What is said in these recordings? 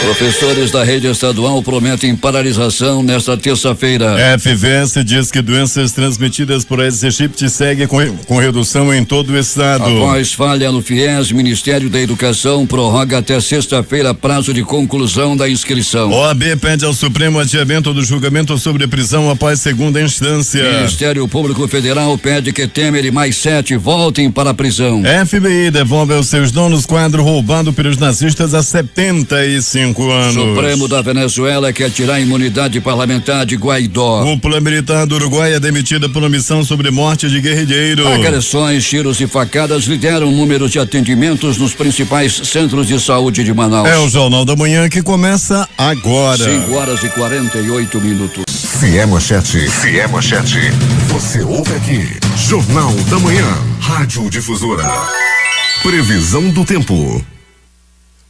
Professores da rede estadual prometem paralisação nesta terça-feira. FVS diz que doenças transmitidas por Aedes aegypti seguem com redução em todo o estado. Após falha no FIES, Ministério da Educação prorroga até sexta-feira prazo de conclusão da inscrição. OAB pede ao Supremo adiamento do julgamento sobre prisão após segunda instância. Ministério Público Federal pede que Temer e mais 7 voltem para a prisão. FBI devolve aos seus donos quadro roubado pelos nazistas há 75 anos. Supremo da Venezuela quer tirar a imunidade parlamentar de Guaidó. Cúpula militar do Uruguai é demitida por omissão sobre morte de guerrilheiro. Agressões, tiros e facadas lideram números de atendimentos nos principais centros de saúde de Manaus. É o Jornal da Manhã que começa agora. 5h48. Se é manchete, você ouve aqui. Jornal da Manhã, Rádio Difusora. Previsão do tempo.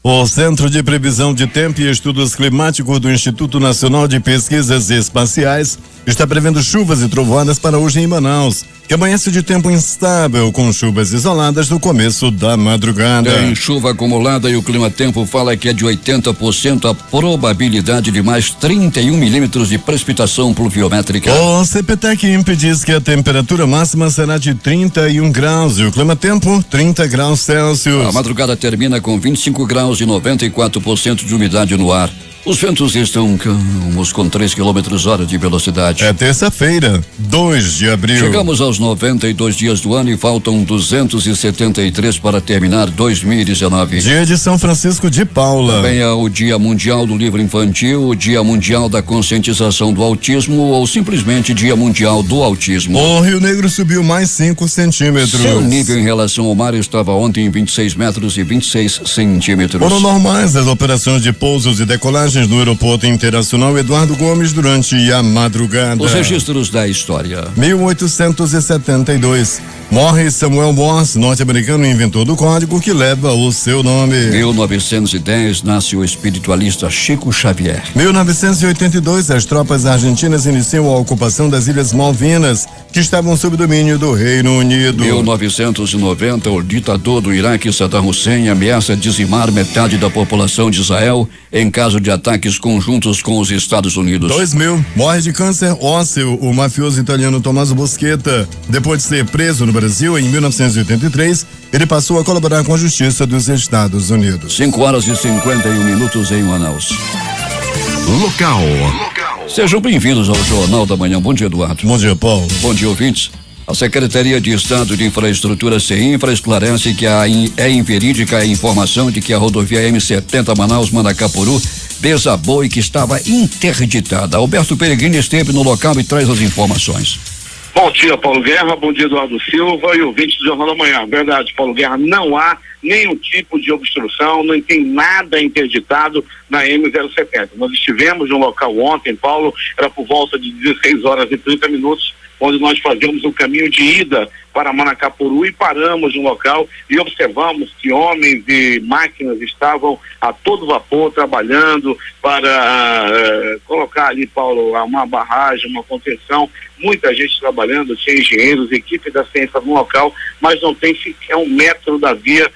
O Centro de Previsão de Tempo e Estudos Climáticos do Instituto Nacional de Pesquisas Espaciais está prevendo chuvas e trovoadas para hoje em Manaus, que amanhece de tempo instável, com chuvas isoladas no começo da madrugada. Tem chuva acumulada e o clima-tempo fala que é de 80% a probabilidade de mais 31 milímetros de precipitação pluviométrica. O CPTEC-INPE diz que a temperatura máxima será de 31 graus e o clima-tempo 30 graus Celsius. A madrugada termina com 25 graus e 94% de umidade no ar. Os ventos estão calmos com 3 km/h de velocidade. É terça-feira, 2 de abril. Chegamos aos 92 dias do ano e faltam 273 para terminar 2019. Dia de São Francisco de Paula. Também é o Dia Mundial do Livro Infantil, o Dia Mundial da Conscientização do Autismo ou simplesmente Dia Mundial do Autismo. O Rio Negro subiu mais 5 centímetros. Seu nível em relação ao mar estava ontem em 26 metros e 26 centímetros. Foram normais as operações de pousos e decolagens no Aeroporto Internacional Eduardo Gomes durante a madrugada. Os registros da história. 1872. Morre Samuel Morse, norte-americano inventor do código que leva o seu nome. 1910 nasce o espiritualista Chico Xavier. 1982, as tropas argentinas iniciam a ocupação das Ilhas Malvinas, que estavam sob domínio do Reino Unido. 1990, o ditador do Iraque, Saddam Hussein, ameaça dizimar metade da população de Israel em caso de ataques conjuntos com os Estados Unidos. 2000, morre de câncer ósseo o mafioso italiano Tommaso Busquetta. Depois de ser preso no Brasil em 1983, ele passou a colaborar com a Justiça dos Estados Unidos. 5h51 em Manaus. Local. Sejam bem-vindos ao Jornal da Manhã. Bom dia, Eduardo. Bom dia, Paulo. Bom dia, ouvintes. A Secretaria de Estado de Infraestrutura, CEINFRA, esclarece que é inverídica a informação de que a rodovia M70 Manaus-Manacapuru desabou e que estava interditada. Alberto Peregrino esteve no local e traz as informações. Bom dia, Paulo Guerra, bom dia, Eduardo Silva e ouvintes do Jornal da Manhã. Verdade, Paulo Guerra, não há nenhum tipo de obstrução, não tem nada interditado na M070. Nós estivemos no local ontem, Paulo, era por volta de 16h30, onde nós fazíamos o caminho de ida para Manacapuru e paramos no local e observamos que homens e máquinas estavam a todo vapor trabalhando para colocar ali, Paulo, uma barragem, uma contenção, muita gente trabalhando, tinha engenheiros, equipe da ciência no local, mas não tem sequer 1 metro da via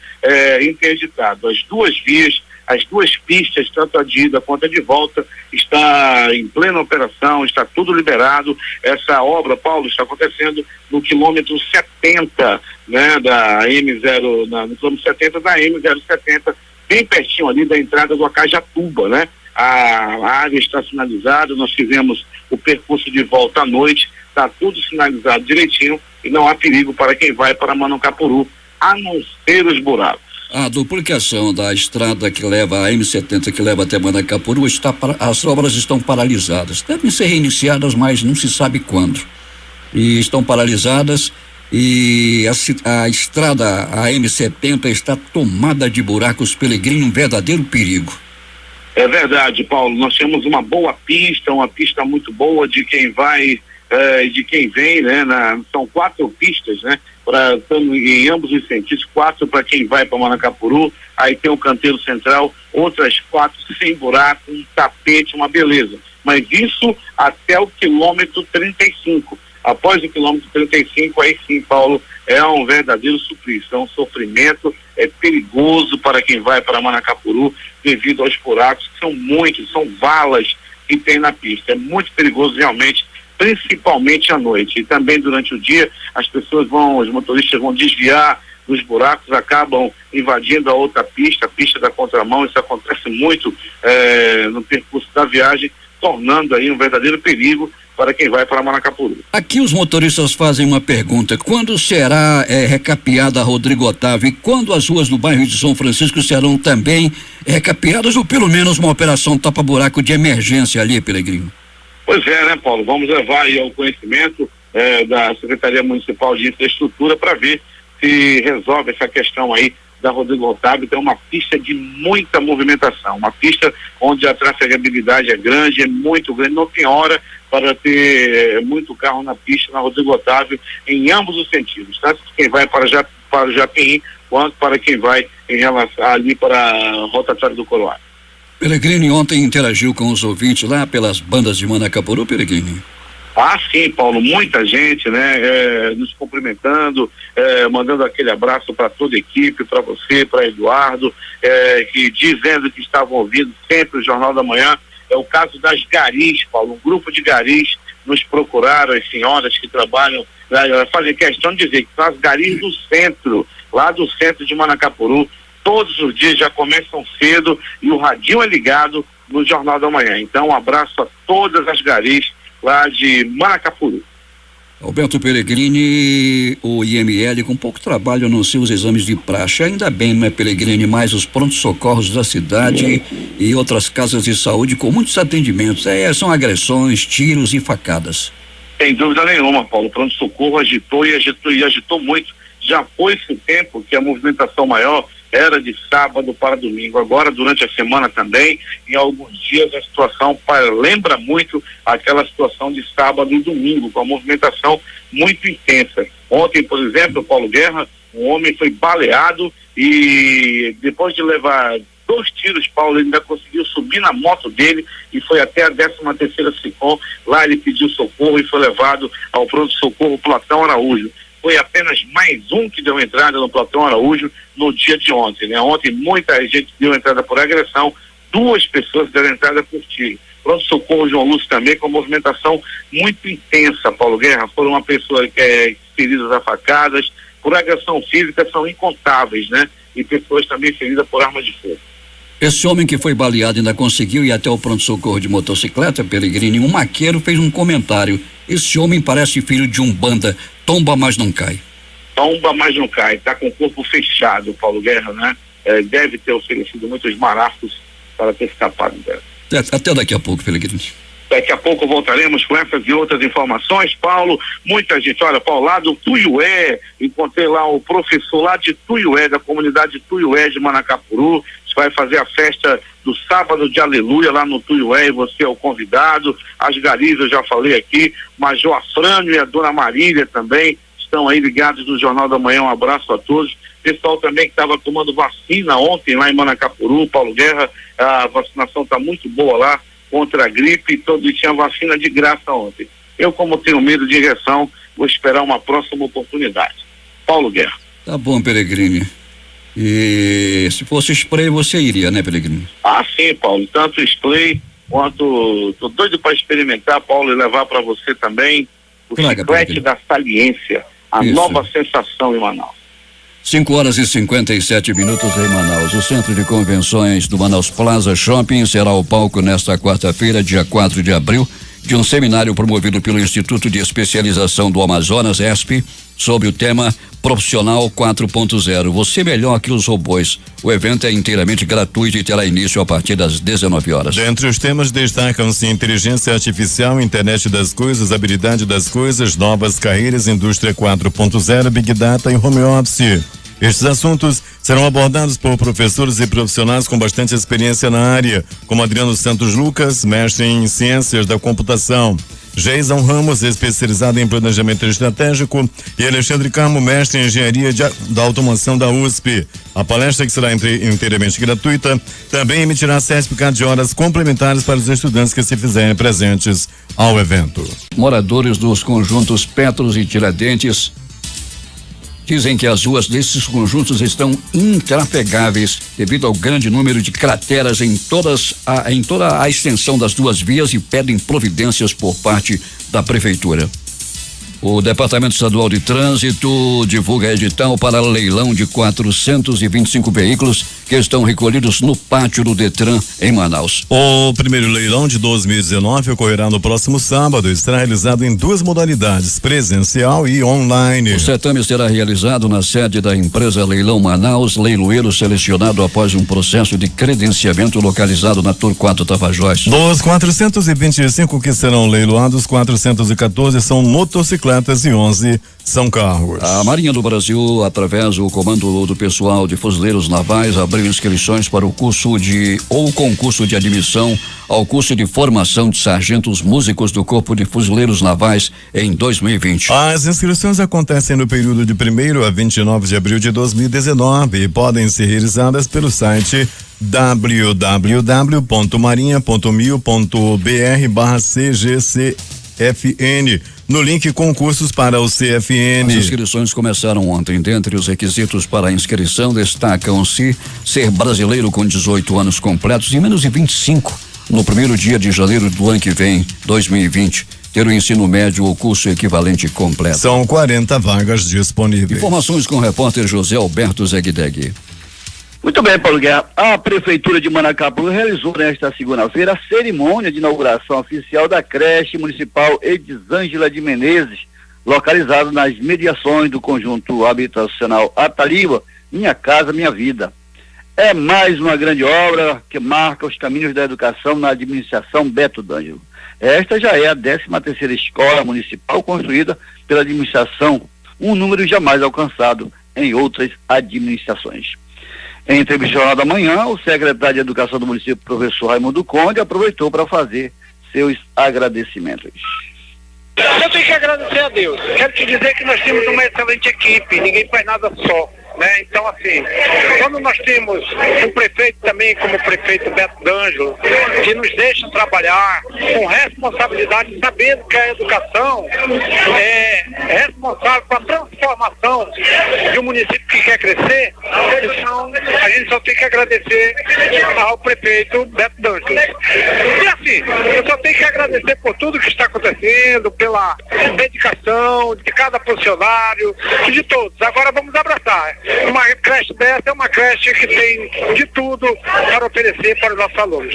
interditado. As duas vias, as duas pistas, tanto a de ida quanto a de volta, está em plena operação, está tudo liberado. Essa obra, Paulo, está acontecendo no quilômetro 70, né, da M0, no quilômetro 70 da M070, bem pertinho ali da entrada do Acajatuba, né? A área está sinalizada, nós fizemos o percurso de volta à noite, está tudo sinalizado direitinho e não há perigo para quem vai para Manacapuru, a não ser os buracos. A duplicação da estrada que leva a M70, que leva até Manacapuru, as obras estão paralisadas. Devem ser reiniciadas, mas não se sabe quando. E estão paralisadas e a estrada, a M70, está tomada de buracos. Peregrino, um verdadeiro perigo. É verdade, Paulo. Nós temos uma boa pista, uma pista muito boa de quem vai, de quem vem, né? São 4 pistas, né? Em ambos os sentidos, 4 para quem vai para Manacapuru, aí tem o canteiro central, outras 4 sem buraco, um tapete, uma beleza. Mas isso até o quilômetro 35. Após o quilômetro 35, aí sim, Paulo, é um verdadeiro suplício, é um sofrimento, é perigoso para quem vai para Manacapuru devido aos buracos, que são muitos, são valas que tem na pista. É muito perigoso realmente, principalmente à noite. E também durante o dia, os motoristas vão desviar dos buracos, acabam invadindo a outra pista, a pista da contramão. Isso acontece muito no percurso da viagem, tornando aí um verdadeiro perigo para quem vai para Manacapuru. Aqui os motoristas fazem uma pergunta: quando será recapeada a Rodrigo Otávio e quando as ruas do bairro de São Francisco serão também recapeadas, ou pelo menos uma operação tapa-buraco de emergência ali, Peregrino? Pois é, né, Paulo? Vamos levar aí ao conhecimento da Secretaria Municipal de Infraestrutura para ver se resolve essa questão aí da Rodrigo Otávio. Tem uma pista de muita movimentação, uma pista onde a trafegabilidade é grande, é muito grande, não tem hora para ter muito carro na pista na Rodrigo Otávio em ambos os sentidos, tanto quem vai para o Japim quanto para quem vai em relação ali para a rotatória do Coroado. Peregrino, ontem interagiu com os ouvintes lá pelas bandas de Manacapuru, Peregrino? Ah, sim, Paulo, muita gente, né, nos cumprimentando, mandando aquele abraço para toda a equipe, para você, para Eduardo, que dizendo que estavam ouvindo sempre o Jornal da Manhã. É o caso das garis, Paulo, um grupo de garis nos procuraram, as senhoras que trabalham, fazem questão de dizer que são as garis do centro, lá do centro de Manacapuru. Todos os dias já começam cedo e o radinho é ligado no Jornal da Manhã. Então, um abraço a todas as garis lá de Manacapuru. Alberto Peregrini, o IML com pouco trabalho nos seus exames de praxe. Ainda bem, não é, Peregrini? Mais os prontos-socorros da cidade e outras casas de saúde com muitos atendimentos. São agressões, tiros e facadas. Sem dúvida nenhuma, Paulo. O pronto-socorro agitou muito. Já foi esse tempo que a movimentação maior era de sábado para domingo. Agora, durante a semana também, em alguns dias, a situação lembra muito aquela situação de sábado e domingo, com a movimentação muito intensa. Ontem, por exemplo, Paulo Guerra, um homem foi baleado e depois de levar 2 tiros, Paulo, ele ainda conseguiu subir na moto dele e foi até a 13ª SICOM. Lá ele pediu socorro e foi levado ao pronto-socorro Platão Araújo. Foi apenas mais um que deu entrada no Platão Araújo no dia de ontem, né? Ontem muita gente deu entrada por agressão, 2 pessoas deram entrada por tiro. Pronto-socorro João Lúcio também com movimentação muito intensa, Paulo Guerra. Foram uma pessoa feridas a facadas, por agressão física são incontáveis, né? E pessoas também feridas por arma de fogo. Esse homem que foi baleado ainda conseguiu ir até o pronto-socorro de motocicleta, Peregrini. Um maqueiro fez um comentário: esse homem parece filho de um banda, tomba mas não cai. Tomba mas não cai, tá com o corpo fechado, Paulo Guerra, né? Deve ter oferecido muitos maracos para ter escapado dela. Até daqui a pouco, Peregrini. Daqui a pouco voltaremos com essas e outras informações, Paulo. Muita gente, olha, Paulo, lá do Tuiué, encontrei lá o professor lá de Tuiué, da comunidade Tuiué de Manacapuru. Vai fazer a festa do sábado de Aleluia lá no Tuiué e você é o convidado. As garis eu já falei aqui, Major Afrânio e a Dona Marília também estão aí ligados no Jornal da Manhã. Um abraço a todos. Pessoal também que estava tomando vacina ontem lá em Manacapuru, Paulo Guerra, a vacinação está muito boa lá contra a gripe, todos tinham vacina de graça ontem. Eu, como tenho medo de injeção, vou esperar uma próxima oportunidade. Paulo Guerra. Tá bom, Peregrini. E se fosse spray, você iria, né, Peregrini? Ah, sim, Paulo. Tanto spray quanto tô doido para experimentar, Paulo, e levar para você também o chiclete da saliência, a nova sensação em Manaus. 5h57 em Manaus. O Centro de Convenções do Manaus Plaza Shopping será o palco nesta quarta-feira, dia 4 de abril, de um seminário promovido pelo Instituto de Especialização do Amazonas, ESP, sobre o tema Profissional 4.0. Você melhor que os robôs. O evento é inteiramente gratuito e terá início a partir das 19 horas. Dentre os temas destacam-se inteligência artificial, internet das coisas, habilidade das coisas, novas carreiras, indústria 4.0, Big Data e home office. Estes assuntos serão abordados por professores e profissionais com bastante experiência na área, como Adriano Santos Lucas, mestre em Ciências da Computação, Geison Ramos, especializado em planejamento estratégico, e Alexandre Carmo, mestre em engenharia da automação da USP. A palestra, que será inteiramente gratuita, também emitirá certificado de horas complementares para os estudantes que se fizerem presentes ao evento. Moradores dos conjuntos Petros e Tiradentes dizem que as ruas desses conjuntos estão intrafegáveis devido ao grande número de crateras em toda a extensão das duas vias e pedem providências por parte da prefeitura. O Departamento Estadual de Trânsito divulga edital para leilão de 425 veículos que estão recolhidos no pátio do Detran em Manaus. O primeiro leilão de 2019 ocorrerá no próximo sábado e será realizado em duas modalidades, presencial e online. O certame será realizado na sede da empresa Leilão Manaus, leiloeiro selecionado após um processo de credenciamento localizado na Torquato Tapajós. Dos 425 que serão leiloados, 414 são motocicletas e 11 são carros. A Marinha do Brasil, através do comando do pessoal de fuzileiros navais, abriu inscrições para o concurso de admissão ao curso de formação de sargentos músicos do Corpo de Fuzileiros Navais em 2020. As inscrições acontecem no período de 1º a 29 de abril de 2019 e podem ser realizadas pelo site www.marinha.mil.br/CGCFN. No link Concursos para o CFN. As inscrições começaram ontem. Dentre os requisitos para a inscrição destacam-se ser brasileiro com 18 anos completos e menos de 25 no primeiro dia de janeiro do ano que vem, 2020. Ter o ensino médio ou curso equivalente completo. São 40 vagas disponíveis. Informações com o repórter José Alberto Zegdeg. Muito bem, Paulo Guerra. A Prefeitura de Manacapuru realizou nesta segunda-feira a cerimônia de inauguração oficial da creche municipal Edisângela de Menezes, localizada nas mediações do conjunto habitacional Ataliba, Minha Casa Minha Vida. É mais uma grande obra que marca os caminhos da educação na administração Beto D'Angelo. Esta já é a 13ª escola municipal construída pela administração, um número jamais alcançado em outras administrações. Em entrevista ao Jornal da Manhã, o secretário de Educação do município, professor Raimundo Conde, aproveitou para fazer seus agradecimentos. Eu tenho que agradecer a Deus. Quero te dizer que nós temos uma excelente equipe, ninguém faz nada só, né? Então, assim, quando nós temos um prefeito também, como o prefeito Beto D'Angelo, que nos deixa trabalhar com responsabilidade, sabendo que a educação é responsável para a transformação de um município que quer crescer, então a gente só tem que agradecer ao prefeito Beto D'Angelo. E assim, eu só tenho que agradecer por tudo que está acontecendo, pela dedicação de cada funcionário e de todos. Agora vamos abraçar. Uma creche dessa é uma creche que tem de tudo para oferecer para os nossos alunos.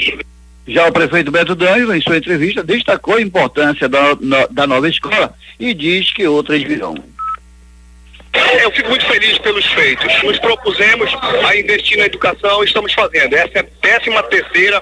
Já o prefeito Beto D'Angelo, em sua entrevista, destacou a importância da nova escola e diz que outras virão. Eu fico muito feliz pelos feitos. Nos propusemos a investir na educação e estamos fazendo. Essa é a 13ª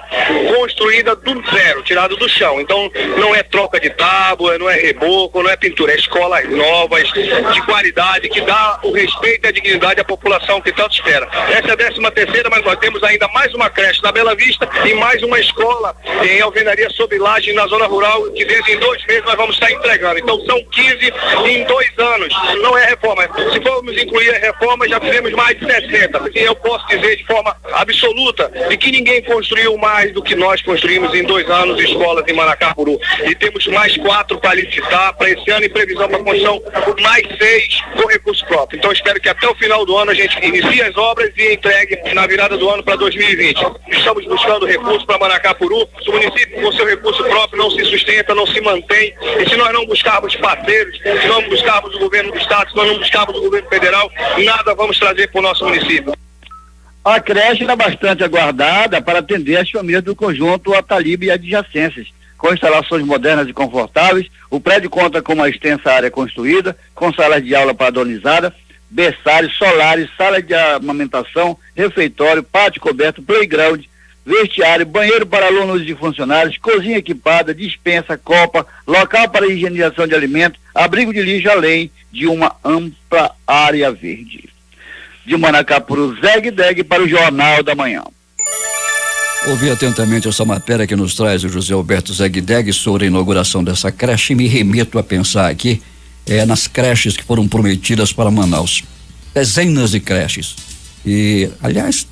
construída do zero, tirado do chão. Então não é troca de tábua, não é reboco, não é pintura, é escolas novas, de qualidade, que dá o respeito e a dignidade à população que tanto espera. Essa é a 13ª, mas nós temos ainda mais uma creche na Bela Vista e mais uma escola em alvenaria sob laje na zona rural, que dentro em 2 meses nós vamos estar entregando. Então são 15 em 2 anos. Não é reforma. Se formos incluir a reforma, já fizemos mais de 60. Porque eu posso dizer de forma absoluta de que ninguém construiu mais do que nós construímos em 2 anos escolas em Manacapuru. E temos mais 4 para licitar para esse ano, em previsão para construção mais 6 com recurso próprio. Então espero que até o final do ano a gente inicie as obras e entregue na virada do ano para 2020. Estamos buscando recursos para Manacapuru. Se o município com seu recurso próprio não se sustenta, não se mantém, e se nós não buscarmos parceiros, se não buscarmos o governo do estado, se nós não buscarmos o governo federal, nada vamos trazer para o nosso município. A creche era bastante aguardada para atender as famílias do conjunto Ataliba e adjacências. Com instalações modernas e confortáveis, o prédio conta com uma extensa área construída, com salas de aula padronizadas, berçários, solares, sala de amamentação, refeitório, pátio coberto, playground, vestiário, banheiro para alunos e funcionários, cozinha equipada, despensa, copa, local para higienização de alimentos, abrigo de lixo, além de uma ampla área verde. De Manacapuru, Zegdeg para o Jornal da Manhã. Ouvi atentamente essa matéria que nos traz o José Alberto Zegdeg sobre a inauguração dessa creche e me remeto a pensar aqui nas creches que foram prometidas para Manaus. Dezenas de creches. E, aliás,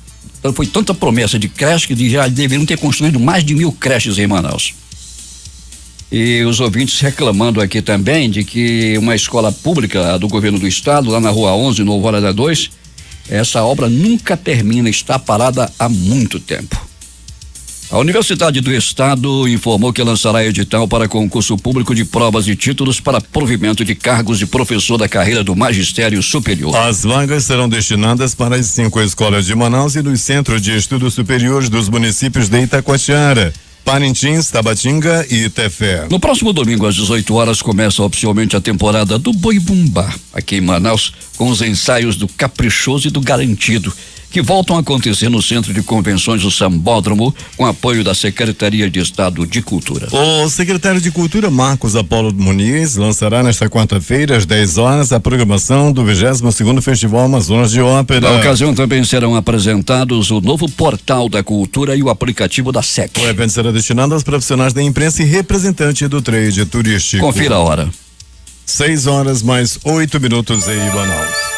foi tanta promessa de creche que já deveriam ter construído mais de 1.000 creches em Manaus. E os ouvintes reclamando aqui também de que uma escola pública do governo do estado, lá na Rua 11, no Alvorada 2, essa obra nunca termina, está parada há muito tempo. A Universidade do Estado informou que lançará edital para concurso público de provas e títulos para provimento de cargos de professor da carreira do magistério superior. As vagas serão destinadas para as 5 escolas de Manaus e dos centros de estudos superiores dos municípios de Itacoatiara, Parintins, Tabatinga e Tefé. No próximo domingo, às 18 horas, começa oficialmente a temporada do Boi Bumbá, aqui em Manaus, com os ensaios do Caprichoso e do Garantido, que voltam a acontecer no Centro de Convenções do Sambódromo, com apoio da Secretaria de Estado de Cultura. O secretário de Cultura, Marcos Apolo Muniz, lançará nesta quarta-feira, às 10 horas, a programação do 22º Festival Amazonas de Ópera. Na ocasião também serão apresentados o novo Portal da Cultura e o aplicativo da SEC. O evento será destinado aos profissionais da imprensa e representantes do trade turístico. Confira a hora. 6 horas mais 8 minutos em Manaus.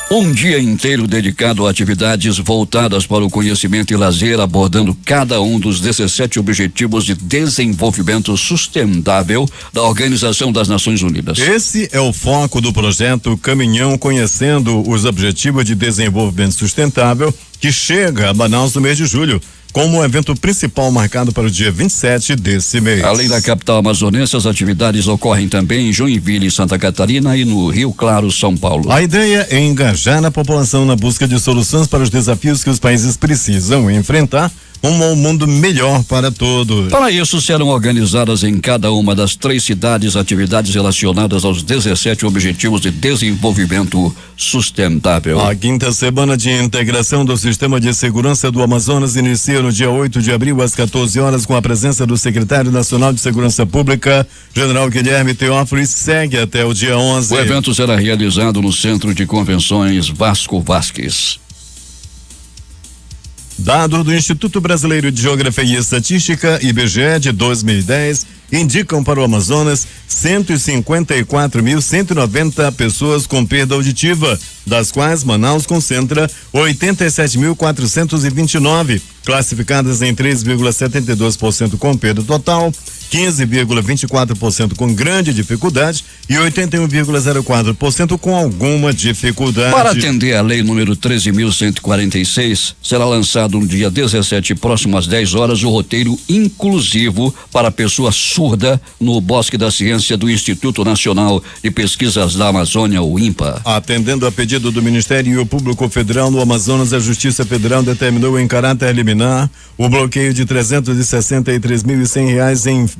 Um dia inteiro dedicado a atividades voltadas para o conhecimento e lazer, abordando cada um dos 17 Objetivos de Desenvolvimento Sustentável da Organização das Nações Unidas. Esse é o foco do projeto Caminhão Conhecendo os Objetivos de Desenvolvimento Sustentável, que chega a Manaus no mês de julho, como o evento principal marcado para o dia 27 desse mês. Além da capital amazonense, as atividades ocorrem também em Joinville, Santa Catarina, e no Rio Claro, São Paulo. A ideia é engajar a população na busca de soluções para os desafios que os países precisam enfrentar, rumo ao mundo melhor para todos. Para isso, serão organizadas em cada uma das 3 cidades atividades relacionadas aos 17 Objetivos de Desenvolvimento Sustentável. A 5ª semana de integração do Sistema de Segurança do Amazonas inicia no dia 8 de abril, às 14 horas, com a presença do Secretário Nacional de Segurança Pública, General Guilherme Teófilo, e segue até o dia 11. O evento será realizado no Centro de Convenções Vasco Vasques. Dados do Instituto Brasileiro de Geografia e Estatística, IBGE, de 2010, indicam para o Amazonas 154.190 pessoas com perda auditiva, das quais Manaus concentra 87.429, classificadas em 3,72% com perda total, 15,24% com grande dificuldade e 81,04% com alguma dificuldade. Para atender a lei número 13.146, será lançado no dia 17, próximo às 10 horas, o roteiro inclusivo para pessoa surda no Bosque da Ciência do Instituto Nacional de Pesquisas da Amazônia, o INPA. Atendendo a pedido do Ministério Público Federal no Amazonas, a Justiça Federal determinou em caráter liminar o bloqueio de R$363.100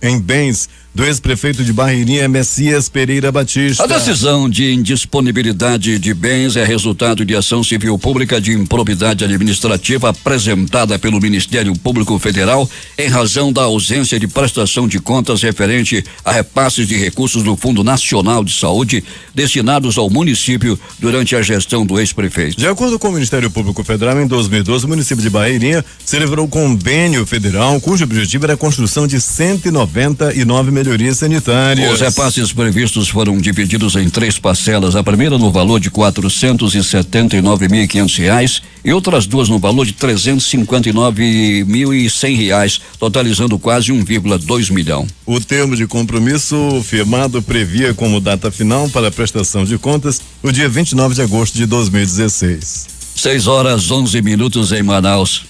em bens do ex-prefeito de Barreirinha, Messias Pereira Batista. A decisão de indisponibilidade de bens é resultado de ação civil pública de improbidade administrativa apresentada pelo Ministério Público Federal em razão da ausência de prestação de contas referente a repasses de recursos do Fundo Nacional de Saúde destinados ao município durante a gestão do ex-prefeito. De acordo com o Ministério Público Federal, em 2012, o município de Barreirinha celebrou convênio federal cujo objetivo era a construção de 199 melhorias sanitárias. Os repasses previstos foram divididos em 3 parcelas, a primeira no valor de R$479.500 e outras 2 no valor de R$359.100, totalizando quase 1,2 milhão. O termo de compromisso firmado previa como data final para a prestação de contas o dia 29 de agosto de 2016. 6 horas 11 minutos em Manaus.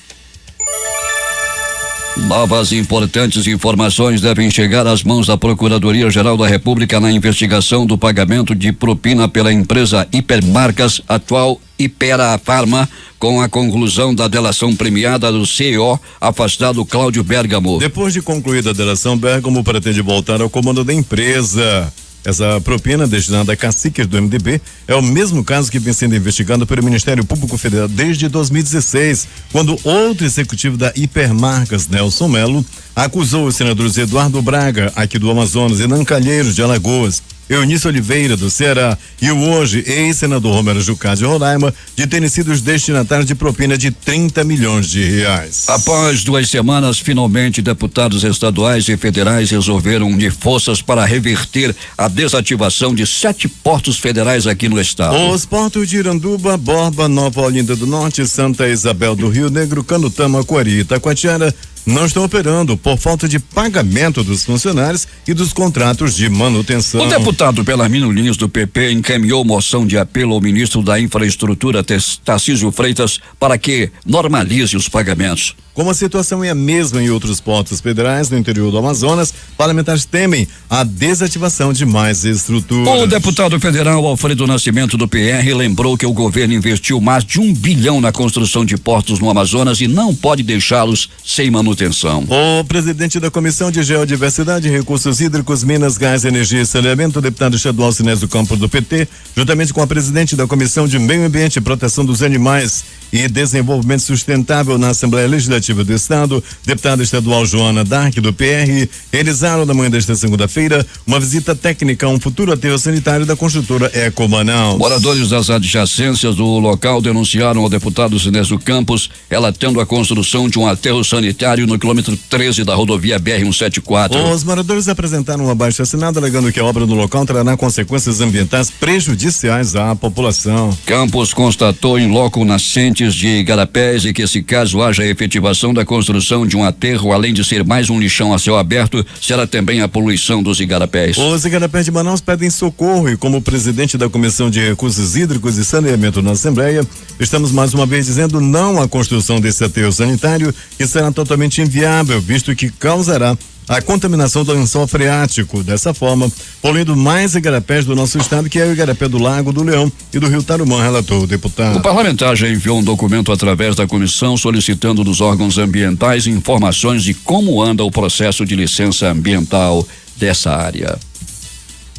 Novas e importantes informações devem chegar às mãos da Procuradoria-Geral da República na investigação do pagamento de propina pela empresa Hipermarcas, atual Hypera Pharma, com a conclusão da delação premiada do CEO afastado Cláudio Bergamo. Depois de concluída a delação, Bergamo pretende voltar ao comando da empresa. Essa propina destinada a caciques do MDB é o mesmo caso que vem sendo investigado pelo Ministério Público Federal desde 2016, quando outro executivo da Hipermarcas, Nelson Melo, acusou os senadores Eduardo Braga, aqui do Amazonas, e Nan Calheiros, de Alagoas, Eunice Oliveira, do Ceará, e o hoje ex-senador Romero Jucá, de Roraima, de terem sido os destinatários de propina de 30 milhões de reais. Após 2 semanas, finalmente, deputados estaduais e federais resolveram unir forças para reverter a desativação de 7 portos federais aqui no estado. Os portos de Iranduba, Borba, Nova Olinda do Norte, Santa Isabel do Rio Negro, Canutama, Coari e Itacoatiara não estão operando por falta de pagamento dos funcionários e dos contratos de manutenção. O deputado Belarmino Lins, do PP, encaminhou moção de apelo ao ministro da Infraestrutura, Tarcísio Freitas, para que normalize os pagamentos. Como a situação é a mesma em outros portos federais no interior do Amazonas, parlamentares temem a desativação de mais estruturas. O deputado federal Alfredo Nascimento, do PR, lembrou que o governo investiu mais de 1 bilhão na construção de portos no Amazonas e não pode deixá-los sem manutenção. O presidente da Comissão de Geodiversidade, Recursos Hídricos, Minas, Gás, Energia e Saneamento, o deputado estadual Sinésio Campos, do PT, juntamente com a presidente da Comissão de Meio Ambiente e Proteção dos Animais e Desenvolvimento Sustentável na Assembleia Legislativa do Estado, deputada estadual Joana Dark, do PR, realizaram na manhã desta segunda-feira uma visita técnica a um futuro aterro sanitário da construtora Eco Manaus. Moradores das adjacências do local denunciaram ao deputado Sinésio Campos, relatando a construção de um aterro sanitário no quilômetro 13 da rodovia BR-174. Os moradores apresentaram um abaixo-assinado alegando que a obra no local trará consequências ambientais prejudiciais à população. Campos constatou em loco nascentes de igarapés e que, se caso haja efetivação da construção de um aterro, além de ser mais um lixão a céu aberto, será também a poluição dos igarapés. Os igarapés de Manaus pedem socorro e, como presidente da Comissão de Recursos Hídricos e Saneamento na Assembleia, estamos mais uma vez dizendo não à construção desse aterro sanitário, que será totalmente inviável, visto que causará a contaminação do lençol freático. Dessa forma, poluindo mais igarapés do nosso estado, que é o igarapé do Lago do Leão e do Rio Tarumã, relatou o deputado. O parlamentar já enviou um documento através da comissão solicitando dos órgãos ambientais informações de como anda o processo de licença ambiental dessa área.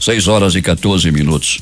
6h14.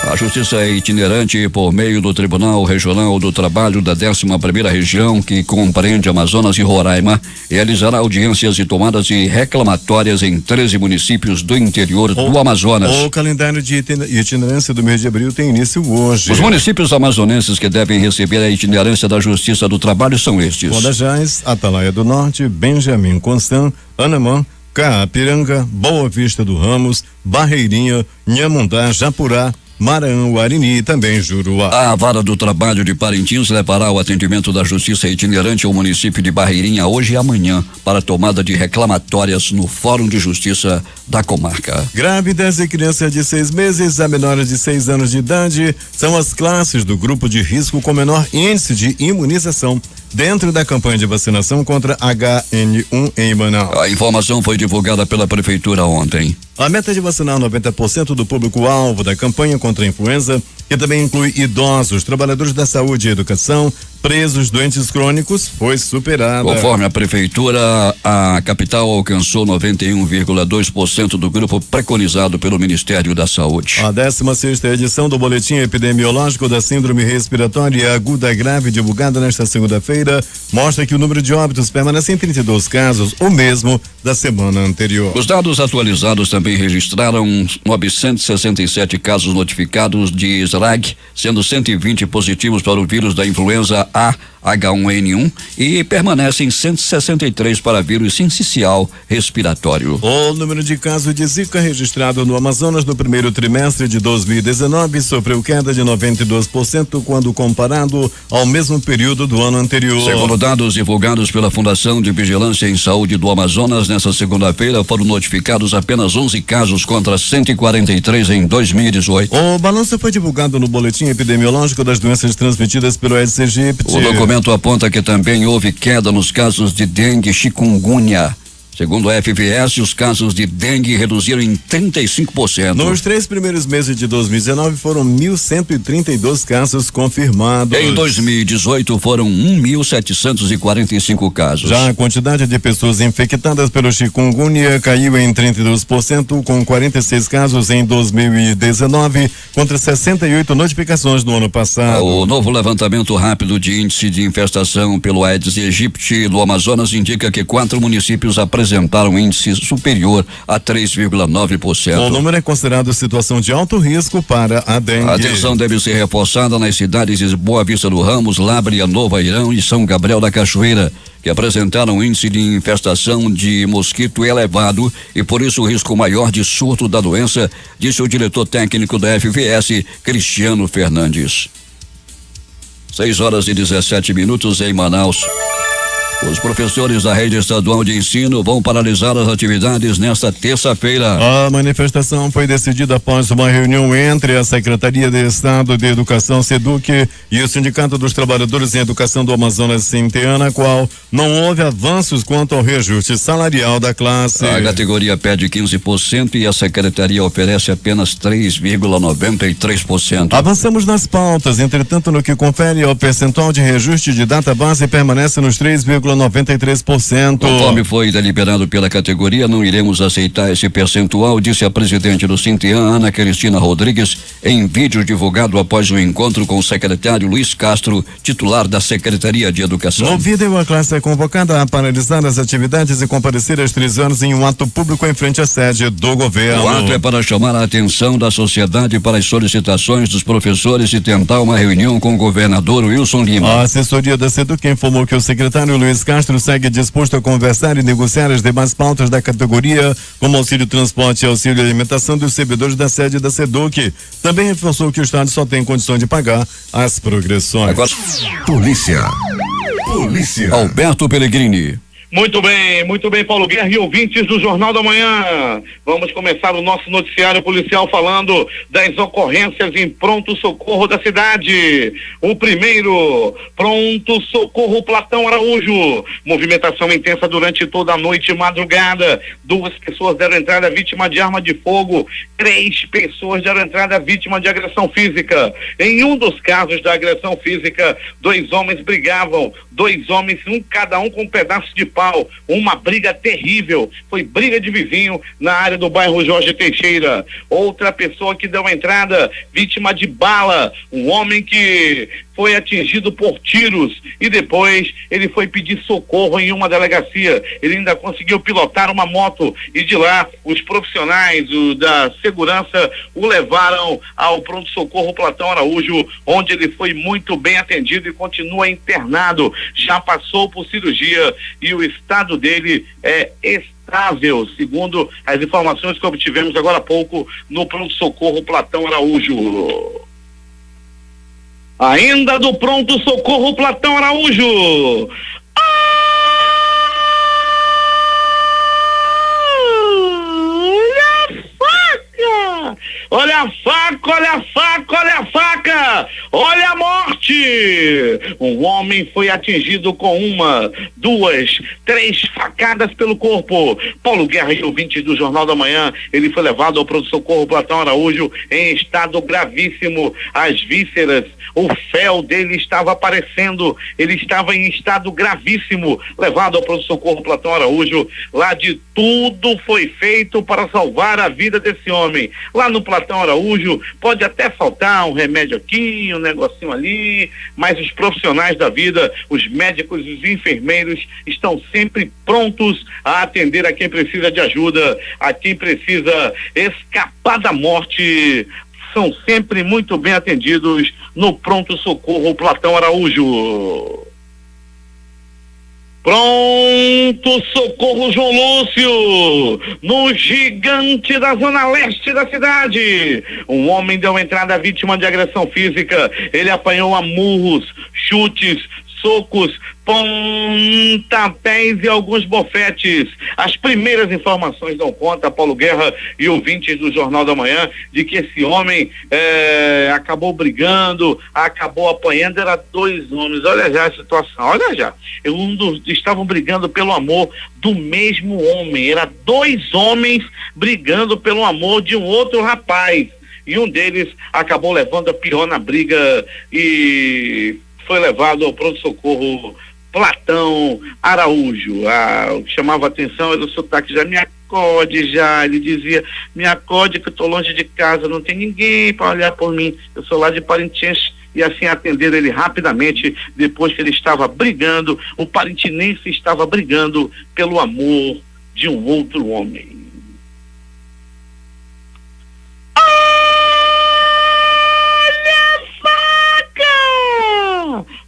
A Justiça é itinerante por meio do Tribunal Regional do Trabalho da 11ª Região, que compreende Amazonas e Roraima, realizará audiências e tomadas de reclamatórias em 13 municípios do interior do Amazonas. O calendário de itinerância do mês de abril tem início hoje. Os municípios amazonenses que devem receber a itinerância da Justiça do Trabalho são estes: Codajás, Atalaia do Norte, Benjamin Constant, Anamã, Caapiranga, Boa Vista do Ramos, Barreirinha, Nhamundá, Japurá, Maranhão, Arini e também Juruá. A Vara do Trabalho de Parintins levará o atendimento da Justiça itinerante ao município de Barreirinha hoje e amanhã para tomada de reclamatórias no Fórum de Justiça da comarca. Grávidas e crianças de 6 meses a menores de 6 anos de idade são as classes do grupo de risco com menor índice de imunização dentro da campanha de vacinação contra HN1 em Manaus. A informação foi divulgada pela Prefeitura ontem. A meta de vacinar 90% do público-alvo da campanha contra a influenza, que também inclui idosos, trabalhadores da saúde e educação, presos, doentes crônicos, foi superada. Conforme a Prefeitura, a capital alcançou 91,2% do grupo preconizado pelo Ministério da Saúde. A 16ª edição do Boletim Epidemiológico da Síndrome Respiratória Aguda Grave, divulgada nesta segunda-feira, mostra que o número de óbitos permanece em 32 casos, o mesmo da semana anterior. Os dados atualizados também registraram 967 casos notificados de SRAG, sendo 120 positivos para o vírus da influenza A H1N1 e permanecem 163 para vírus sincicial respiratório. O número de casos de Zika registrado no Amazonas no primeiro trimestre de 2019 sofreu queda de 92% quando comparado ao mesmo período do ano anterior. Segundo dados divulgados pela Fundação de Vigilância em Saúde do Amazonas, nesta segunda-feira foram notificados apenas 11 casos contra 143 em 2018. O balanço foi divulgado no Boletim Epidemiológico das Doenças Transmitidas pelo Aedes aegypti. O documento aponta que também houve queda nos casos de dengue e chikungunya. Segundo a FVS, os casos de dengue reduziram em 35%. Nos 3 primeiros meses de 2019 foram 1.132 casos confirmados. Em 2018 foram 1.745 casos. Já a quantidade de pessoas infectadas pelo chikungunya caiu em 32%, com 46 casos em 2019, contra 68 notificações no ano passado. O novo levantamento rápido de índice de infestação pelo Aedes aegypti do Amazonas indica que 4 municípios apresentam apresentaram um índice superior a 3,9%. O número é considerado situação de alto risco para a dengue. A atenção deve ser reforçada nas cidades de Boa Vista do Ramos, Lábrea, Nova Irão e São Gabriel da Cachoeira, que apresentaram um índice de infestação de mosquito elevado e por isso o risco maior de surto da doença, disse o diretor técnico da FVS, Cristiano Fernandes. 6h17 em Manaus. Os professores da rede estadual de ensino vão paralisar as atividades nesta terça-feira. A manifestação foi decidida após uma reunião entre a Secretaria de Estado de Educação, SEDUC, e o Sindicato dos Trabalhadores em Educação do Amazonas, Sintea, na qual não houve avanços quanto ao reajuste salarial da classe. A categoria pede 15% e a Secretaria oferece apenas 3,93%. Avançamos nas pautas, entretanto, no que confere ao percentual de reajuste de data base, permanece nos 3,93%. Conforme foi deliberado pela categoria, não iremos aceitar esse percentual, disse a presidente do Sintea, Ana Cristina Rodrigues, em vídeo divulgado após o encontro com o secretário Luiz Castro, titular da Secretaria de Educação. No vídeo, a classe é convocada a paralisar as atividades e comparecer às 13 horas em um ato público em frente à sede do governo. O ato é para chamar a atenção da sociedade para as solicitações dos professores e tentar uma reunião com o governador Wilson Lima. A assessoria da SEDUC informou que o secretário Luiz Castro segue disposto a conversar e negociar as demais pautas da categoria, como auxílio transporte e auxílio alimentação dos servidores da sede da SEDUC. Também reforçou que o Estado só tem condições de pagar as progressões. Agora... Polícia. Alberto Pellegrini. Muito bem, Paulo Guerra e ouvintes do Jornal da Manhã. Vamos começar o nosso noticiário policial falando das ocorrências em pronto-socorro da cidade. O primeiro, pronto-socorro Platão Araújo. Movimentação intensa durante toda a noite e madrugada. 2 pessoas deram entrada vítima de arma de fogo. 3 pessoas deram entrada vítima de agressão física. Em um dos casos da agressão física, 2 homens brigavam. 2 homens, cada um com um pedaço de pau. Uma briga terrível, foi briga de vizinho na área do bairro Jorge Teixeira. Outra pessoa que deu entrada, vítima de bala, um homem que foi atingido por tiros e depois ele foi pedir socorro em uma delegacia. Ele ainda conseguiu pilotar uma moto e de lá os profissionais da segurança o levaram ao pronto-socorro Platão Araújo, onde ele foi muito bem atendido e continua internado. Já passou por cirurgia e o estado dele é estável, segundo as informações que obtivemos agora há pouco no pronto-socorro Platão Araújo. Ainda do pronto-socorro Platão Araújo. Olha a faca, olha a faca, olha a faca, olha a morte. Um homem foi atingido com 1, 2, 3 facadas pelo corpo. Paulo Guerra e ouvintes do Jornal da Manhã, ele foi levado ao pronto-socorro Platão Araújo em estado gravíssimo. As vísceras, o fel dele estava aparecendo, ele estava em estado gravíssimo, levado ao pronto-socorro Platão Araújo. Lá de tudo foi feito para salvar a vida desse homem. Lá no Platão Araújo pode até faltar um remédio aqui, um negocinho ali, mas os profissionais da vida, os médicos e os enfermeiros estão sempre prontos a atender a quem precisa de ajuda, a quem precisa escapar da morte. São sempre muito bem atendidos no pronto-socorro Platão Araújo. Pronto-socorro João Lúcio, no Gigante da Zona Leste da cidade. Um homem deu entrada vítima de agressão física. Ele apanhou a murros, chutes, socos, pontapés e alguns bofetes. As primeiras informações dão conta, Paulo Guerra e ouvintes do Jornal da Manhã, de que esse homem acabou brigando, acabou apanhando. Era 2 homens, olha já a situação, olha já, estavam brigando pelo amor do mesmo homem. Era 2 homens brigando pelo amor de um outro rapaz, e um deles acabou levando a pior na briga e foi levado ao pronto-socorro Platão Araújo. O que chamava a atenção era o sotaque. Já me acode, já, ele dizia, me acode que eu estou longe de casa, não tem ninguém para olhar por mim, eu sou lá de Parintins. E assim atenderam ele rapidamente, depois que ele estava brigando, o parintinense estava brigando pelo amor de um outro homem.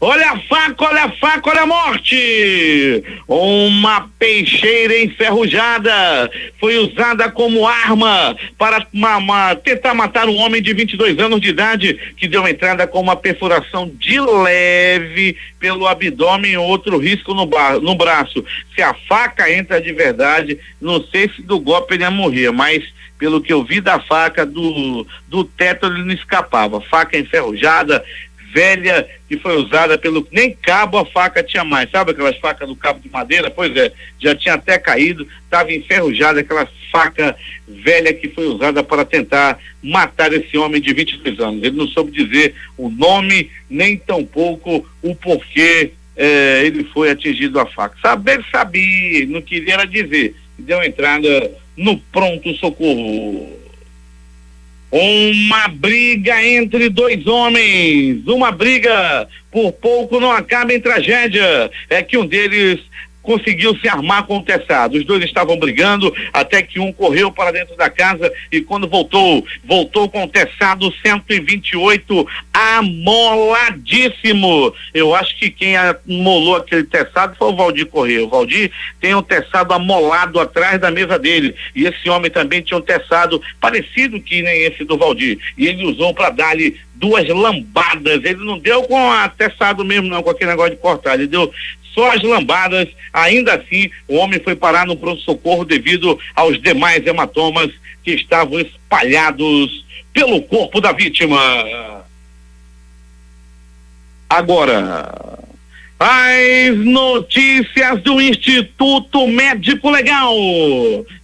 Olha a faca, olha a faca, olha a morte! Uma peixeira enferrujada foi usada como arma para tentar matar um homem de 22 anos de idade que deu entrada com uma perfuração de leve pelo abdômen e outro risco no braço. Se a faca entra de verdade, não sei se do golpe ele ia morrer, mas pelo que eu vi da faca, do teto ele não escapava. Faca enferrujada, velha, que foi usada pelo... Nem cabo a faca tinha mais, sabe aquelas facas do cabo de madeira? Pois é, já tinha até caído, estava enferrujada, aquela faca velha que foi usada para tentar matar esse homem de 22 anos. Ele não soube dizer o nome, nem tampouco o porquê ele foi atingido a faca. Saber, sabia, não queria era dizer. Deu entrada no pronto-socorro. Uma briga entre dois homens, uma briga por pouco não acaba em tragédia, é que um deles conseguiu se armar com o teçado. Os dois estavam brigando até que um correu para dentro da casa e quando voltou com o teçado 128 amoladíssimo. Eu acho que quem amolou aquele teçado foi o Valdir Correia. O Valdir tem um teçado amolado atrás da mesa dele e esse homem também tinha um teçado parecido que nem esse do Valdir e ele usou para dar-lhe 2 lambadas. Ele não deu com a teçado mesmo não, com aquele negócio de cortar, ele deu só as lambadas. Ainda assim, o homem foi parar no pronto-socorro devido aos demais hematomas que estavam espalhados pelo corpo da vítima. Agora, as notícias do Instituto Médico Legal.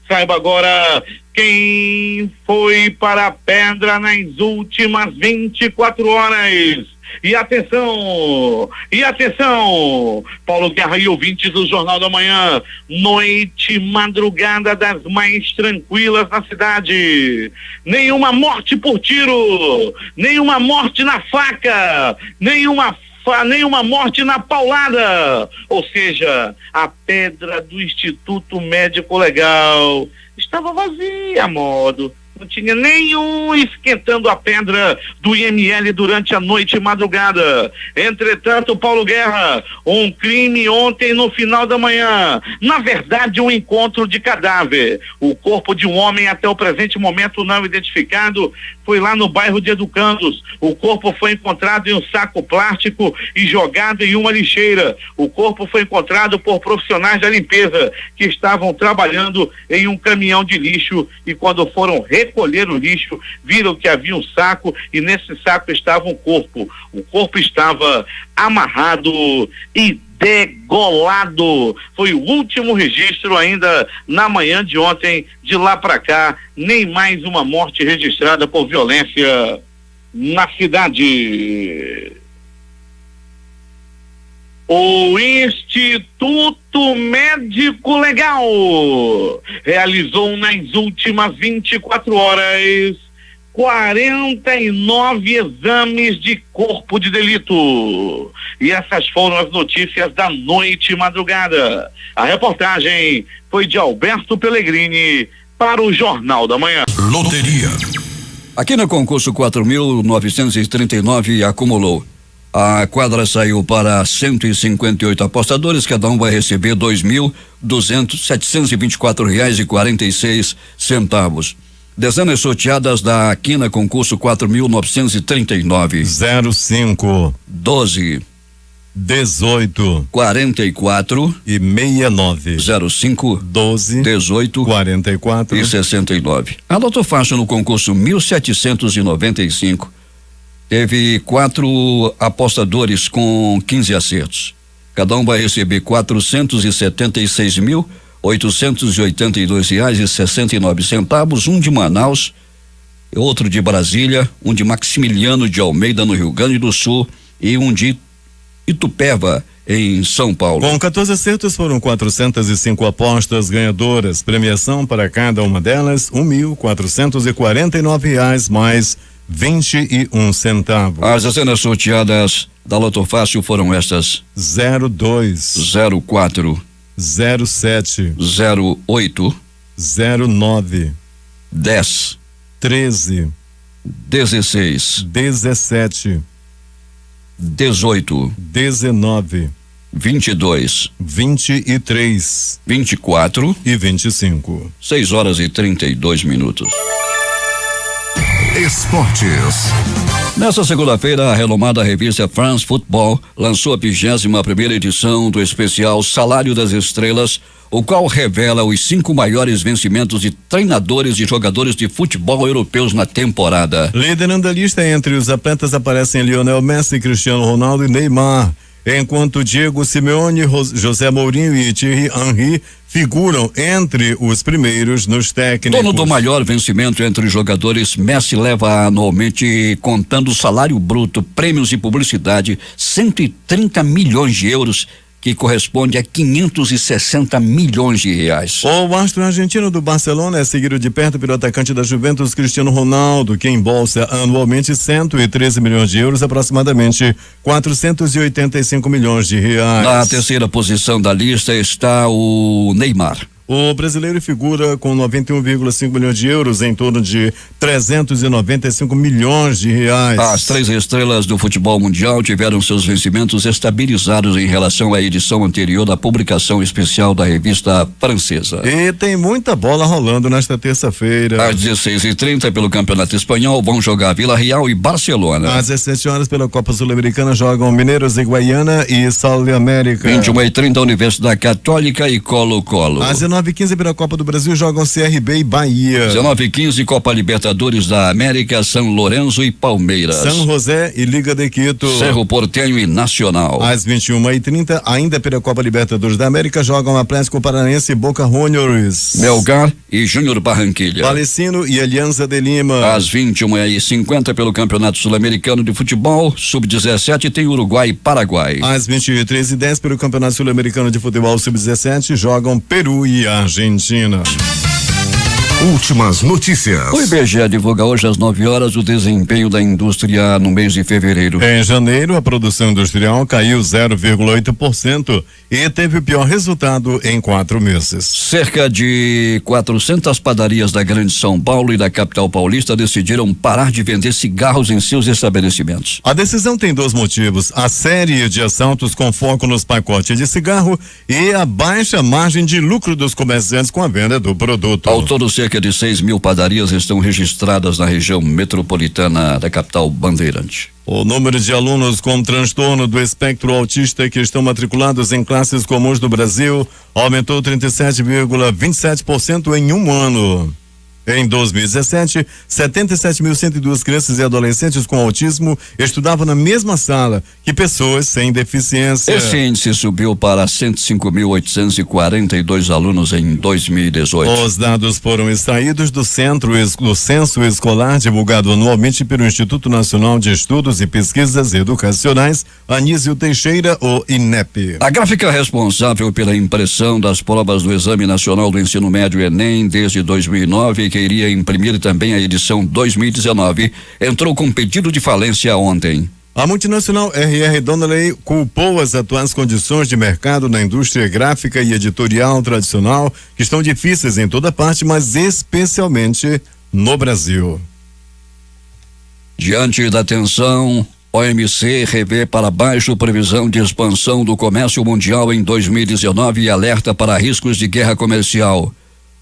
Saiba agora quem foi para a pedra nas últimas 24 horas. E atenção, Paulo Guerra e ouvintes do Jornal da Manhã, noite, madrugada das mais tranquilas na cidade. Nenhuma morte por tiro, nenhuma morte na faca, nenhuma morte na paulada. Ou seja, a pedra do Instituto Médico Legal estava vazia, modo. Não tinha nenhum esquentando a pedra do IML durante a noite e madrugada. Entretanto, Paulo Guerra, um crime ontem no final da manhã. Na verdade, um encontro de cadáver. O corpo de um homem até o presente momento não identificado foi lá no bairro de Educandos. O corpo foi encontrado em um saco plástico e jogado em uma lixeira. O corpo foi encontrado por profissionais da limpeza que estavam trabalhando em um caminhão de lixo e quando foram recolher o lixo, viram que havia um saco e nesse saco estava um corpo. O corpo estava amarrado e degolado. Foi o último registro ainda na manhã de ontem. De lá para cá, nem mais uma morte registrada por violência na cidade. O Instituto Médico Legal realizou nas últimas 24 horas 49 exames de corpo de delito. E essas foram as notícias da noite e madrugada. A reportagem foi de Alberto Pellegrini para o Jornal da Manhã. Loteria. Aqui no concurso 4.939 acumulou. A quadra saiu para 158 apostadores, cada um vai receber R$2.724,46. Dezenas sorteadas da Quina Concurso 4.939. 05, 12, 18, 44 e 69. 05, 12, 18 44 e 69. A Loto Fácil no concurso 1795 teve 4 apostadores com 15 acertos. Cada um vai receber R$476.882,69. Um de Manaus, outro de Brasília, um de Maximiliano de Almeida no Rio Grande do Sul e um de Itupeva em São Paulo. Com 14 acertos foram 405 apostas ganhadoras. Premiação para cada uma delas R$1.449 mais 21 centavos. As dezenas sorteadas da Loto Fácil foram estas: 02, 04, 07 08 09 10 13 16 17 18 19 22 23 24 e 25. 6 horas e 32 minutos. Esportes. Nessa segunda-feira, a renomada revista France Football lançou a 21ª edição do especial Salário das Estrelas, o qual revela os 5 maiores vencimentos de treinadores e jogadores de futebol europeus na temporada. Liderando a lista entre os atletas aparecem Lionel Messi, Cristiano Ronaldo e Neymar, enquanto Diego Simeone, José Mourinho e Thierry Henry figuram entre os primeiros nos técnicos. Dono do maior vencimento entre os jogadores, Messi leva anualmente, contando salário bruto, prêmios e publicidade, 130 milhões de euros, que corresponde a 560 milhões de reais. O astro argentino do Barcelona é seguido de perto pelo atacante da Juventus, Cristiano Ronaldo, que embolsa anualmente 113 milhões de euros, aproximadamente 485 milhões de reais. Na terceira posição da lista está o Neymar. O brasileiro figura com 91,5 milhões de euros, em torno de 395 milhões de reais. As 3 estrelas do futebol mundial tiveram seus vencimentos estabilizados em relação à edição anterior da publicação especial da revista francesa. E tem muita bola rolando nesta terça-feira. Às 16h30, pelo Campeonato Espanhol, vão jogar Vila Real e Barcelona. Às 17 horas, pela Copa Sul-Americana, jogam Mineiros e Guaiana e Saúde América. 21h30, Universidade Católica e Colo-Colo. Às 19h15, pela Copa do Brasil, jogam CRB e Bahia. 19h15, Copa Libertadores da América, São Lourenço e Palmeiras. São José e Liga de Quito. Cerro Porteño e Nacional. Às 21h30, ainda pela Copa Libertadores da América, jogam Atlético Paranaense e Boca Juniors. Melgar e Júnior Barranquilha. Valecino e Alianza de Lima. Às 21h50, pelo Campeonato Sul-Americano de Futebol, Sub-17, tem Uruguai e Paraguai. Às 23h10, pelo Campeonato Sul-Americano de Futebol Sub-17, jogam Peru e Argentina. Últimas notícias. O IBGE divulga hoje às 9 horas o desempenho da indústria no mês de fevereiro. Em janeiro, a produção industrial caiu 0,8% e teve o pior resultado em 4 meses. Cerca de 400 padarias da Grande São Paulo e da capital paulista decidiram parar de vender cigarros em seus estabelecimentos. A decisão tem 2 motivos: a série de assaltos com foco nos pacotes de cigarro e a baixa margem de lucro dos comerciantes com a venda do produto. Ao todo, cerca de 6.000 padarias estão registradas na região metropolitana da capital bandeirante. O número de alunos com transtorno do espectro autista que estão matriculados em classes comuns do Brasil aumentou 37,27% em um ano. Em 2017, 77.102 crianças e adolescentes com autismo estudavam na mesma sala que pessoas sem deficiência. Esse índice subiu para 105.842 alunos em 2018. Os dados foram extraídos do Censo Escolar, divulgado anualmente pelo Instituto Nacional de Estudos e Pesquisas Educacionais, Anísio Teixeira, o INEP. A gráfica responsável pela impressão das provas do Exame Nacional do Ensino Médio Enem desde 2009, que iria imprimir também a edição 2019, entrou com pedido de falência ontem. A multinacional R.R. Donnelley culpou as atuais condições de mercado na indústria gráfica e editorial tradicional, que estão difíceis em toda parte, mas especialmente no Brasil. Diante da tensão, OMC revê para baixo previsão de expansão do comércio mundial em 2019 e alerta para riscos de guerra comercial.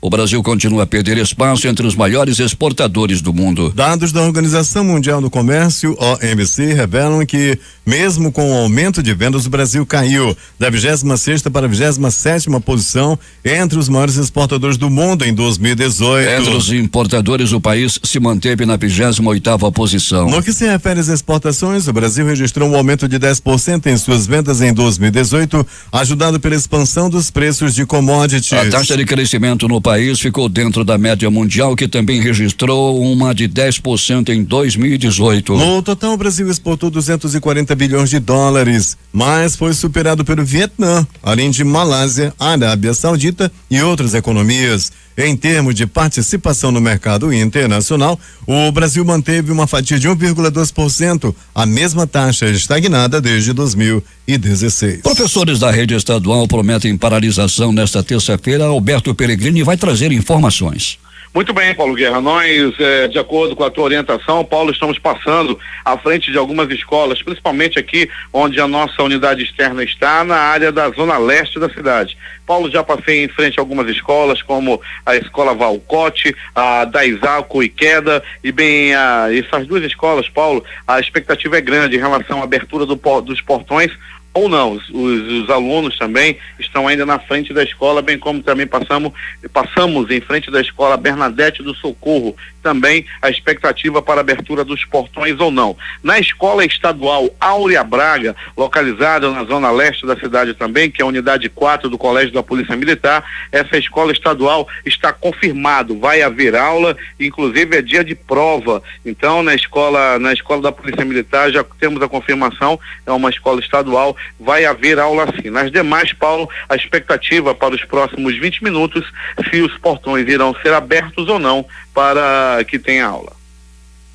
O Brasil continua a perder espaço entre os maiores exportadores do mundo. Dados da Organização Mundial do Comércio, OMC, revelam que, mesmo com o aumento de vendas, o Brasil caiu da 26ª para a 27ª posição entre os maiores exportadores do mundo em 2018. Entre os importadores, o país se manteve na 28ª posição. No que se refere às exportações, o Brasil registrou um aumento de 10% em suas vendas em 2018, ajudado pela expansão dos preços de commodities. A taxa de crescimento no país ficou dentro da média mundial, que também registrou uma de 10% em 2018. No total, o Brasil exportou 240 bilhões de dólares, mas foi superado pelo Vietnã, além de Malásia, Arábia Saudita e outras economias. Em termos de participação no mercado internacional, o Brasil manteve uma fatia de 1,2%, a mesma taxa estagnada desde 2016. Professores da rede estadual prometem paralisação nesta terça-feira. Alberto Peregrini vai trazer informações. Muito bem, Paulo Guerra, nós, de acordo com a tua orientação, Paulo, estamos passando à frente de algumas escolas, principalmente aqui onde a nossa unidade externa está, na área da zona leste da cidade. Paulo, já passei em frente a algumas escolas, como a Escola Valcote, a da Isaaco e Queda, e bem, essas duas escolas, Paulo, a expectativa é grande em relação à abertura dos portões, ou não, os alunos também estão ainda na frente da escola, bem como também passamos em frente da escola Bernadette do Socorro, também a expectativa para a abertura dos portões ou não. Na escola estadual Áurea Braga, localizada na zona leste da cidade também, que é a unidade 4 do Colégio da Polícia Militar, essa escola estadual está confirmado, vai haver aula, inclusive é dia de prova. Então, na escola da Polícia Militar já temos a confirmação, é uma escola estadual, vai haver aula sim. Nas demais, Paulo, a expectativa para os próximos 20 minutos, se os portões irão ser abertos ou não para que tenha aula.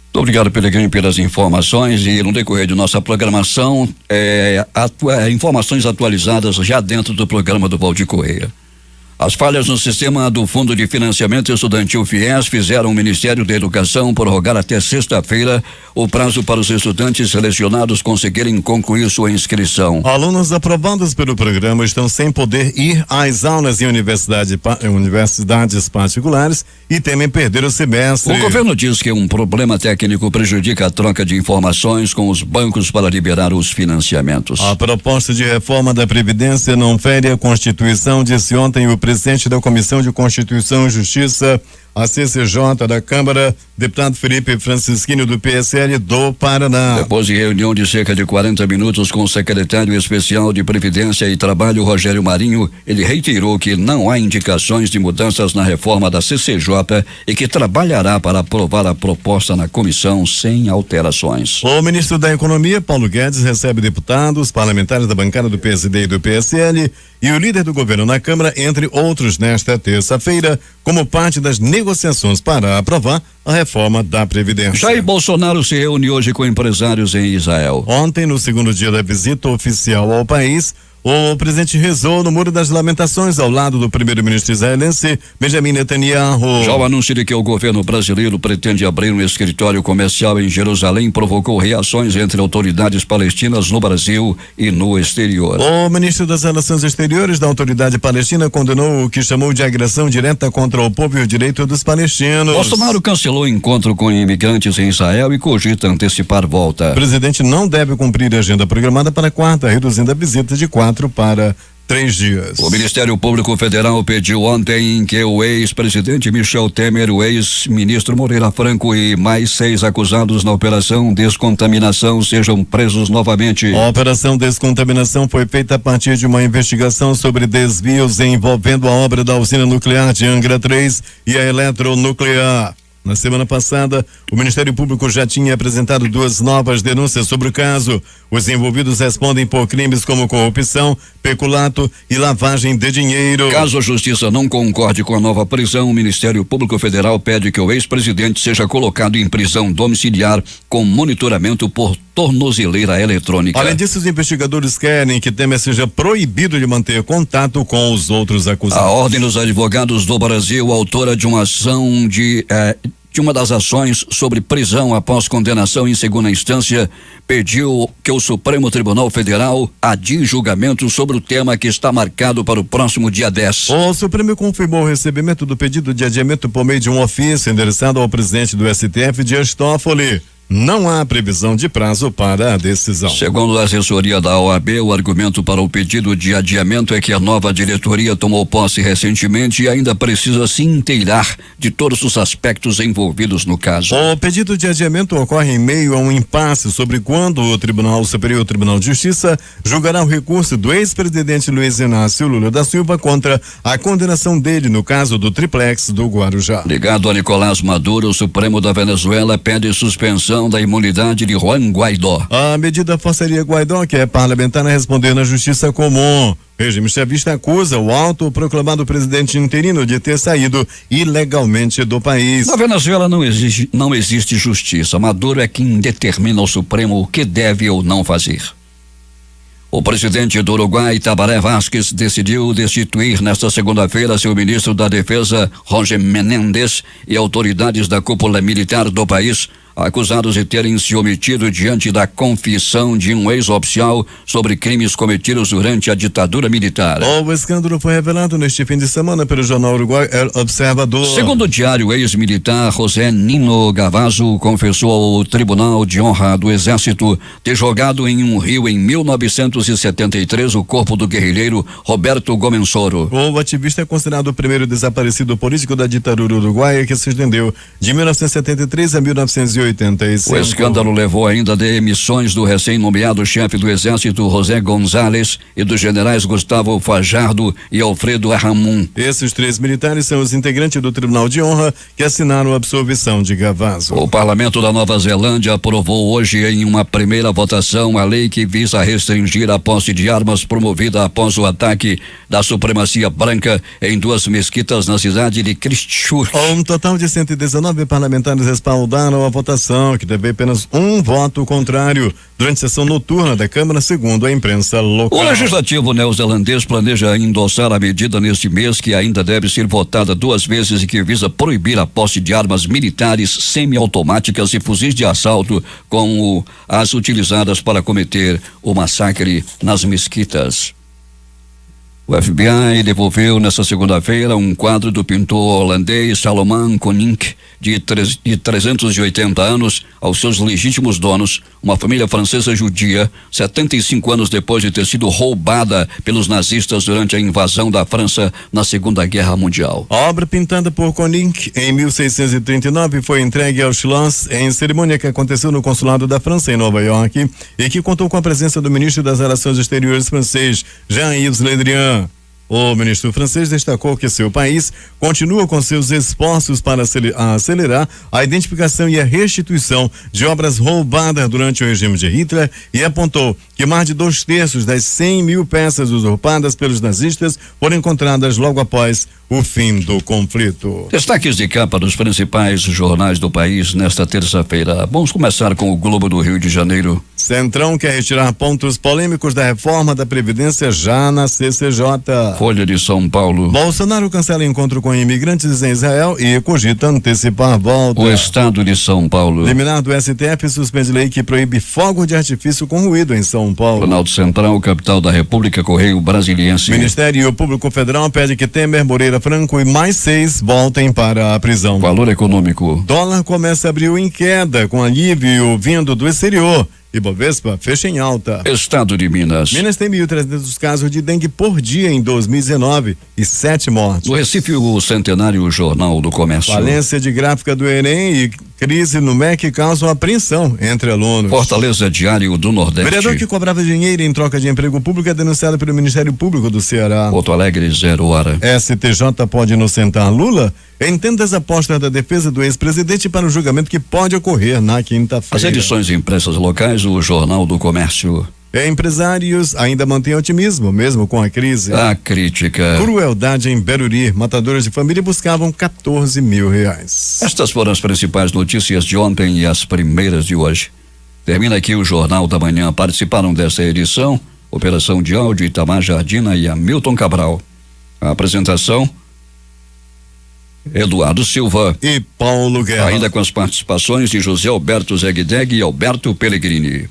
Muito obrigado, Peregrini, pelas informações, e no decorrer de nossa programação, informações atualizadas já dentro do programa do Valdir Correia. As falhas no sistema do Fundo de Financiamento Estudantil FIES fizeram o Ministério da Educação prorrogar até sexta-feira o prazo para os estudantes selecionados conseguirem concluir sua inscrição. Alunos aprovados pelo programa estão sem poder ir às aulas em universidades particulares e temem perder o semestre. O governo diz que um problema técnico prejudica a troca de informações com os bancos para liberar os financiamentos. A proposta de reforma da Previdência não fere a Constituição, disse ontem o presidente da Comissão de Constituição e Justiça, a CCJ da Câmara, deputado Felipe Francisquini do PSL do Paraná. Depois de reunião de cerca de 40 minutos com o secretário especial de Previdência e Trabalho, Rogério Marinho, ele reiterou que não há indicações de mudanças na reforma da CCJ e que trabalhará para aprovar a proposta na comissão sem alterações. O ministro da Economia, Paulo Guedes, recebe deputados, parlamentares da bancada do PSD e do PSL e o líder do governo na Câmara, entre outros, nesta terça-feira, como parte das negociações para aprovar a reforma da Previdência. Jair Bolsonaro se reúne hoje com empresários em Israel. Ontem, no segundo dia da visita oficial ao país, o presidente rezou no Muro das Lamentações ao lado do primeiro-ministro israelense Benjamin Netanyahu. Já o anúncio de que o governo brasileiro pretende abrir um escritório comercial em Jerusalém provocou reações entre autoridades palestinas no Brasil e no exterior. O ministro das Relações Exteriores da Autoridade Palestina condenou o que chamou de agressão direta contra o povo e o direito dos palestinos. Bolsonaro cancelou o encontro com imigrantes em Israel e cogita antecipar volta. O presidente não deve cumprir a agenda programada para quarta, reduzindo a visita de 4 para 3 dias. O Ministério Público Federal pediu ontem que o ex-presidente Michel Temer, o ex-ministro Moreira Franco e mais 6 acusados na Operação Descontaminação sejam presos novamente. A Operação Descontaminação foi feita a partir de uma investigação sobre desvios envolvendo a obra da usina nuclear de Angra 3 e a eletronuclear. Na semana passada, o Ministério Público já tinha apresentado 2 novas denúncias sobre o caso. Os envolvidos respondem por crimes como corrupção, peculato e lavagem de dinheiro. Caso a Justiça não concorde com a nova prisão, o Ministério Público Federal pede que o ex-presidente seja colocado em prisão domiciliar com monitoramento por tornozeleira eletrônica. Além disso, os investigadores querem que Temer seja proibido de manter contato com os outros acusados. A Ordem dos Advogados do Brasil, autora de uma ação de uma das ações sobre prisão após condenação em segunda instância, pediu que o Supremo Tribunal Federal adie julgamento sobre o tema que está marcado para o próximo dia 10. O Supremo confirmou o recebimento do pedido de adiamento por meio de um ofício endereçado ao presidente do STF, Dias Toffoli. Não há previsão de prazo para a decisão. Segundo a assessoria da OAB, o argumento para o pedido de adiamento é que a nova diretoria tomou posse recentemente e ainda precisa se inteirar de todos os aspectos envolvidos no caso. O pedido de adiamento ocorre em meio a um impasse sobre quando o Superior Tribunal de Justiça julgará o recurso do ex-presidente Luiz Inácio Lula da Silva contra a condenação dele no caso do triplex do Guarujá. Ligado a Nicolás Maduro, o Supremo da Venezuela pede suspensão suspensão da imunidade de Juan Guaidó. A medida forçaria Guaidó, que é parlamentar, a responder na justiça comum. O regime chavista acusa o autoproclamado presidente interino de ter saído ilegalmente do país. Na Venezuela não existe justiça. Maduro é quem determina ao Supremo o que deve ou não fazer. O presidente do Uruguai, Tabaré Vázquez, decidiu destituir nesta segunda-feira seu ministro da Defesa, Roger Menendez, e autoridades da cúpula militar do país, acusados de terem se omitido diante da confissão de um ex-oficial sobre crimes cometidos durante a ditadura militar. O escândalo foi revelado neste fim de semana pelo jornal Uruguai El Observador. Segundo o diário, o ex-militar José Nino Gavazzo confessou ao Tribunal de Honra do Exército ter jogado em um rio em 1973 o corpo do guerrilheiro Roberto Gomensoro. O ativista é considerado o primeiro desaparecido político da ditadura uruguaia, que se estendeu de 1973 a 1985. O escândalo levou ainda a demissões do recém-nomeado chefe do Exército, José González, e dos generais Gustavo Fajardo e Alfredo Arramon. Esses 3 militares são os integrantes do Tribunal de Honra que assinaram a absolvição de Gavazzo. O Parlamento da Nova Zelândia aprovou hoje em uma primeira votação a lei que visa restringir a posse de armas promovida após o ataque da supremacia branca em 2 mesquitas na cidade de Christchurch. Um total de 119 parlamentares respaldaram a votação, que teve apenas um voto contrário durante a sessão noturna da Câmara, segundo a imprensa local. O legislativo neozelandês planeja endossar a medida neste mês, que ainda deve ser votada 2 vezes e que visa proibir a posse de armas militares semiautomáticas e fuzis de assalto como as utilizadas para cometer o massacre nas mesquitas. O FBI devolveu nesta segunda-feira um quadro do pintor holandês Salomon Konink, de 380 anos, aos seus legítimos donos, uma família francesa judia, 75 anos depois de ter sido roubada pelos nazistas durante a invasão da França na Segunda Guerra Mundial. A obra pintada por Konink em 1639 foi entregue aos Schloss em cerimônia que aconteceu no consulado da França em Nova York e que contou com a presença do ministro das Relações Exteriores francês, Jean-Yves Le Drian. O ministro francês destacou que seu país continua com seus esforços para acelerar a identificação e a restituição de obras roubadas durante o regime de Hitler e apontou que mais de 2/3 das 100 mil peças usurpadas pelos nazistas foram encontradas logo após o fim do conflito. Destaques de capa dos principais jornais do país nesta terça-feira. Vamos começar com o Globo do Rio de Janeiro. Centrão quer retirar pontos polêmicos da reforma da Previdência já na CCJ. Folha de São Paulo. Bolsonaro cancela encontro com imigrantes em Israel e cogita antecipar a volta. O Estado de São Paulo. Liminar do STF suspende lei que proíbe fogo de artifício com ruído em São Paulo. Planalto Central, capital da República, Correio Brasiliense. Ministério Público Federal pede que Temer, Moreira Franco e mais 6 voltem para a prisão. Valor econômico. Dólar começa abril em queda, com alívio vindo do exterior. Ibovespa fecha em alta. Estado de Minas. Minas tem 1.300 casos de dengue por dia em 2019 e 7 mortes. No Recife, o centenário Jornal do Comércio. Falência de gráfica do Enem e crise no MEC causam apreensão entre alunos. Fortaleza, Diário do Nordeste. Vereador que cobrava dinheiro em troca de emprego público é denunciado pelo Ministério Público do Ceará. Porto Alegre, 0 hora. STJ pode inocentar Lula? Entenda as apostas da defesa do ex-presidente para o julgamento que pode ocorrer na quinta-feira. As edições impressas locais, o Jornal do Comércio. Empresários ainda mantêm otimismo, mesmo com a crise. A crítica. Crueldade em Beruri. Matadores de família buscavam 14 mil reais. Estas foram as principais notícias de ontem e as primeiras de hoje. Termina aqui o Jornal da Manhã. Participaram dessa edição Operação de áudio, Itamar Jardina e Hamilton Cabral. A apresentação, Eduardo Silva e Paulo Guerra. Ainda com as participações de José Alberto Zegdeg e Alberto Pellegrini.